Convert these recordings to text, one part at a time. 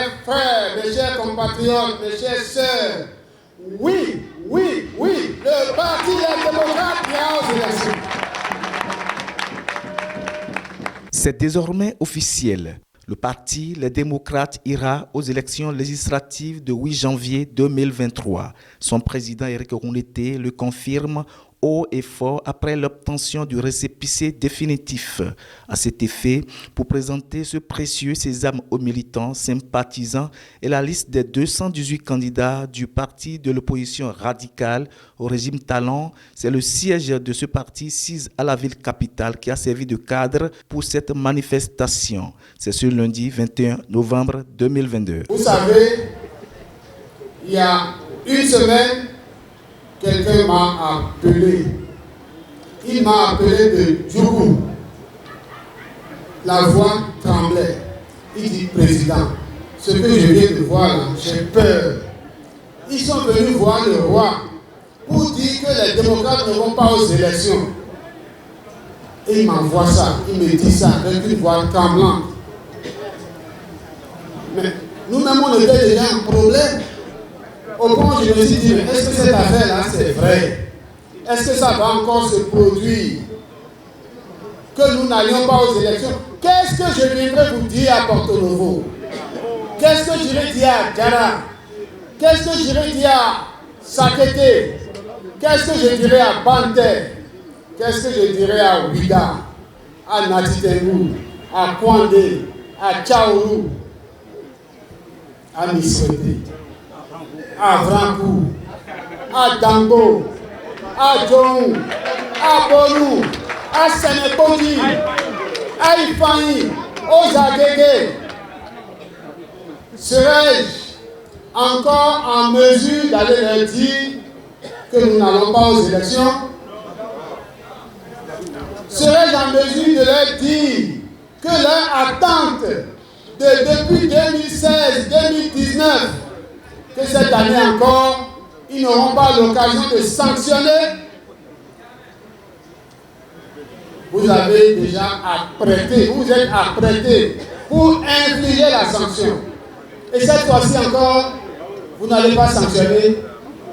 chers frères, mes chers compatriotes, mes chères sœurs, oui, le Parti des démocrates ira aux élections. C'est désormais officiel. Le Parti Les démocrates ira aux élections législatives de 8 janvier 2023. Son président Éric Rouneté le confirme haut et fort après l'obtention du récépissé définitif. À cet effet, pour présenter ce précieux sésame aux militants, sympathisants et la liste des 218 candidats du parti de l'opposition radicale au régime Talon, c'est le siège de ce parti sis à la ville capitale qui a servi de cadre pour cette manifestation. C'est ce lundi 21 novembre 2022. Vous savez, il y a une semaine, quelqu'un m'a appelé. Il m'a appelé de Djougou. La voix tremblait. Il dit, président, ce que je viens de voir là, j'ai peur. Ils sont venus voir le roi pour dire que les démocrates ne vont pas aux élections. Et il m'envoie ça, il me dit ça avec une voix tremblante. Mais nous-mêmes, on était déjà un problème. Au point où je me suis dit, est-ce que cette affaire-là, c'est vrai? Est-ce que ça va encore se produire? Que nous n'allions pas aux élections? Qu'est-ce que je viendrai vous dire à Porto Novo? Qu'est-ce que j'irai dire à Djara? Qu'est-ce que j'irai dire à Sakete? Qu'est-ce que je dirai à Bante? Qu'est-ce que je dirai à Ouida? À Natitengu? À Kwande? À Tchaourou? À Miswete? À Vrankou, à Dango, à Djong, à Bonou, à Sénépondi, à Ifaï, aux Agégué. Serais-je encore en mesure d'aller leur dire que nous n'allons pas aux élections? Serais-je en mesure de leur dire que leur attente depuis 2016-2019, que cette année encore, ils n'auront pas l'occasion de sanctionner? Vous avez déjà apprêté, vous êtes apprêté pour infliger la sanction. Et cette fois-ci encore, vous n'allez pas sanctionner.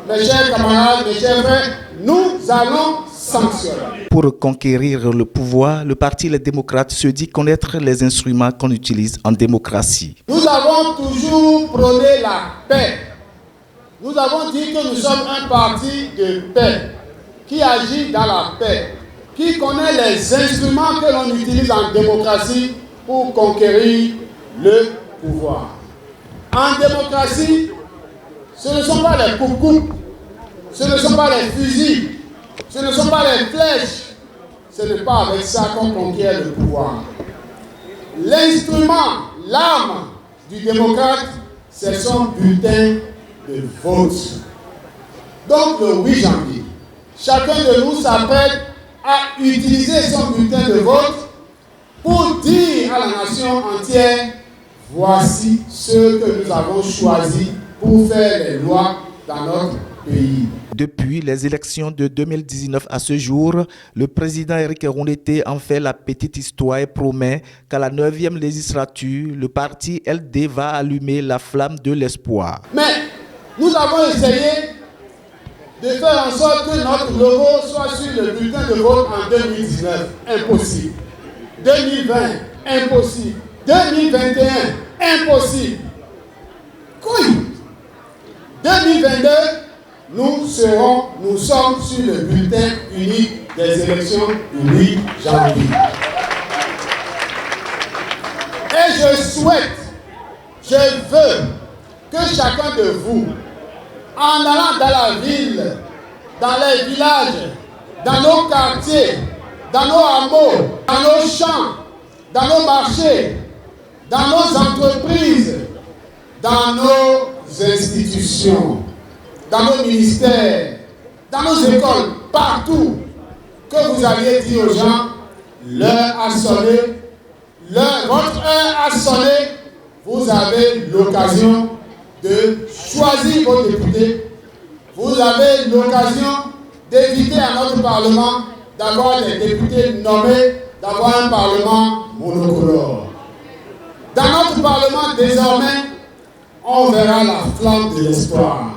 Mes chers camarades, mes chers frères, nous allons sanctionner. Pour conquérir le pouvoir, le Parti Les démocrates se dit connaître les instruments qu'on utilise en démocratie. Nous avons toujours prôné la paix. Nous avons dit que nous sommes un parti de paix, qui agit dans la paix, qui connaît les instruments que l'on utilise en démocratie pour conquérir le pouvoir. En démocratie, ce ne sont pas les coups-coupes, ce ne sont pas les fusils, ce ne sont pas les flèches, ce n'est pas avec ça qu'on conquiert le pouvoir. L'instrument, l'arme du démocrate, c'est son bulletin de vote. Donc le 8 janvier, chacun de nous s'apprête à utiliser son bulletin de vote pour dire à la nation entière, voici ceux que nous avons choisis pour faire les lois dans notre pays. Depuis les élections de 2019 à ce jour, le président Éric Rouneté en fait la petite histoire et promet qu'à la 9e législature, le parti LD va allumer la flamme de l'espoir. Mais nous avons essayé de faire en sorte que notre logo soit sur le bulletin de vote en 2019. Impossible. 2020, impossible. 2021, impossible. Couille. 2022, nous sommes sur le bulletin unique des élections du 8 janvier. Et je souhaite, je veux que chacun de vous, en allant dans la ville, dans les villages, dans nos quartiers, dans nos hameaux, dans nos champs, dans nos marchés, dans nos entreprises, dans nos institutions, dans nos ministères, dans nos écoles, partout, que vous alliez dire aux gens, l'heure a sonné, votre heure a sonné, vous avez l'occasion de choisir vos députés, vous avez l'occasion d'éviter à notre Parlement d'avoir des députés nommés, d'avoir un Parlement monocolore. Dans notre Parlement, désormais, on verra la flamme de l'espoir,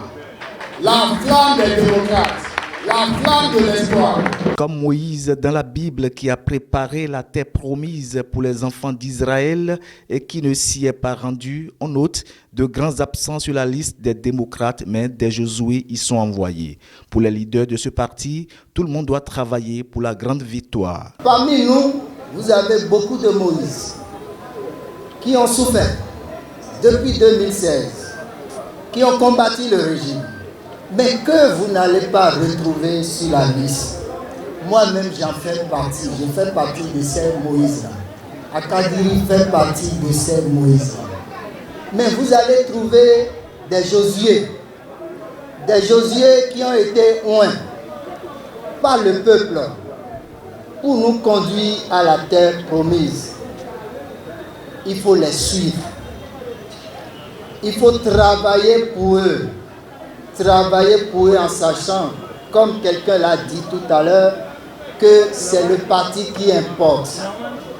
la flamme des démocrates, la flamme de l'espoir. Comme Moïse dans la Bible qui a préparé la terre promise pour les enfants d'Israël et qui ne s'y est pas rendu, on note de grands absents sur la liste des démocrates, mais des Josué y sont envoyés. Pour les leaders de ce parti, tout le monde doit travailler pour la grande victoire. Parmi nous, vous avez beaucoup de Moïse qui ont souffert depuis 2016, qui ont combattu le régime, mais que vous n'allez pas retrouver sur la liste. Moi-même, j'en fais partie. Je fais partie de ces Moïse-là. Akadiri fait partie de ces Moïse-là. Mais vous allez trouver des Josué qui ont été oints par le peuple pour nous conduire à la terre promise. Il faut les suivre. Il faut travailler pour eux. Travailler pour eux en sachant, comme quelqu'un l'a dit tout à l'heure, que c'est le parti qui importe.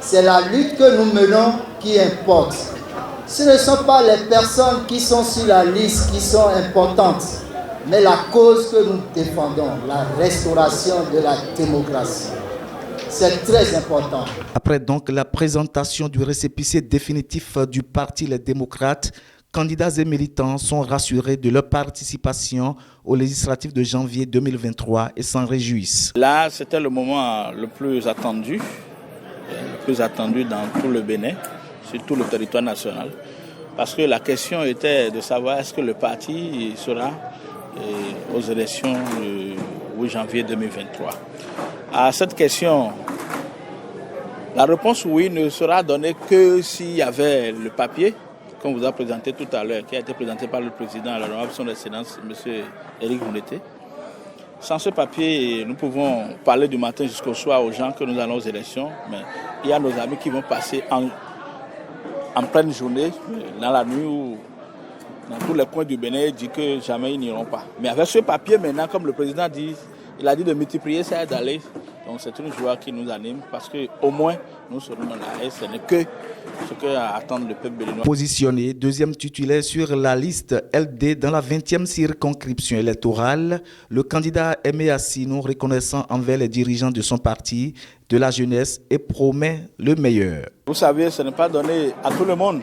C'est la lutte que nous menons qui importe. Ce ne sont pas les personnes qui sont sur la liste qui sont importantes, mais la cause que nous défendons, la restauration de la démocratie. C'est très important. Après donc la présentation du récépissé définitif du Parti Les Démocrates, candidats et militants sont rassurés de leur participation aux législatives de janvier 2023 et s'en réjouissent. Là, c'était le moment le plus attendu dans tout le Bénin, sur tout le territoire national, parce que la question était de savoir est-ce que le parti sera aux élections du 8 janvier 2023. À cette question, la réponse oui ne sera donnée que s'il y avait le papier qu'on vous a présenté tout à l'heure, qui a été présenté par le président à l'honorable son excellence, M. Éric Mouleté. Sans ce papier, nous pouvons parler du matin jusqu'au soir aux gens que nous allons aux élections, mais il y a nos amis qui vont passer en pleine journée, dans la nuit ou dans tous les coins du Bénin, et disent que jamais ils n'iront pas. Mais avec ce papier maintenant, comme le président dit, il a dit de multiplier ça et d'aller. Donc c'est une joie qui nous anime parce qu'au moins nous serons là et ce n'est que ce qu'attend le peuple béninois. Positionné deuxième titulaire sur la liste LD dans la 20e circonscription électorale, le candidat Aimé Assino, reconnaissant envers les dirigeants de son parti, de la jeunesse et promet le meilleur. Vous savez, ce n'est pas donné à tout le monde.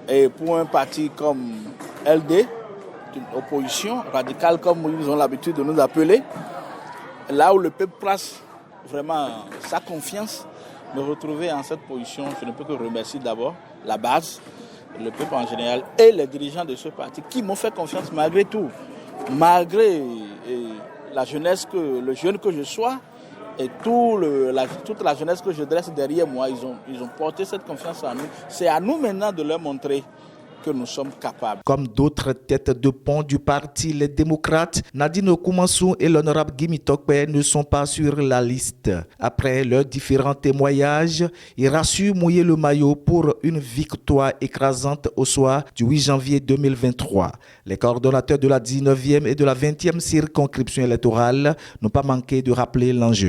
Et pour un parti comme LD, une opposition radicale comme ils ont l'habitude de nous appeler, là où le peuple place vraiment sa confiance, me retrouver en cette position, je ne peux que remercier d'abord la base, le peuple en général et les dirigeants de ce parti qui m'ont fait confiance malgré tout, malgré la jeunesse, le jeune que je sois et toute la jeunesse que je dresse derrière moi, ils ont porté cette confiance en nous. C'est à nous maintenant de leur montrer que nous sommes capables. Comme d'autres têtes de pont du parti Les Démocrates, Nadine Koumansou et l'honorable Guimi Tokpe ne sont pas sur la liste. Après leurs différents témoignages, ils rassurent mouiller le maillot pour une victoire écrasante au soir du 8 janvier 2023. Les coordonnateurs de la 19e et de la 20e circonscription électorale n'ont pas manqué de rappeler l'enjeu.